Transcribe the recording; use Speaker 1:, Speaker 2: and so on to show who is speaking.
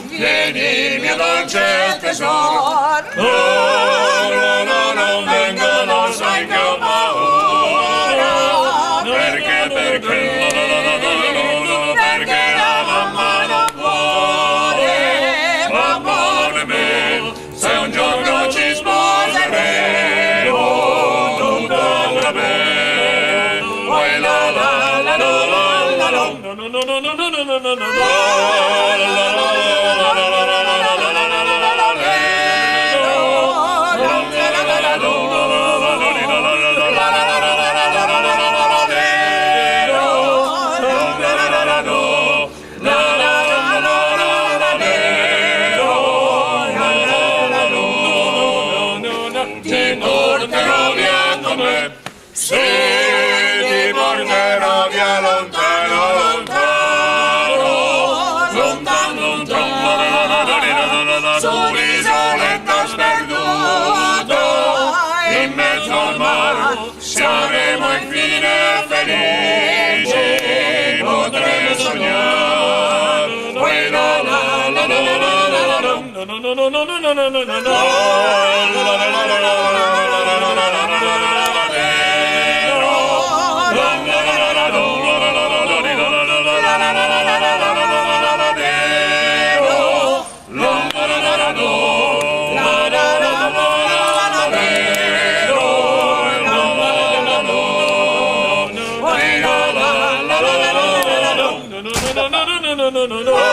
Speaker 1: Vieni mio dolce tesoro, non vengo, lo sai che ho paura, perché la mamma non vuole, ma amore mio, se un giorno ci sposeremo, tu da me, oi la la la la la la, no no no no no no no no no. Ti porterò via con me, sì, ti porterò via lontano, lontano, lontano, lontano, sull'isoletta sperduta, in mezzo al mare, saremo infine felici, potremo sognare, poi la la la la la la la, no no no no no no no no no no. No, no, no, no, no, no.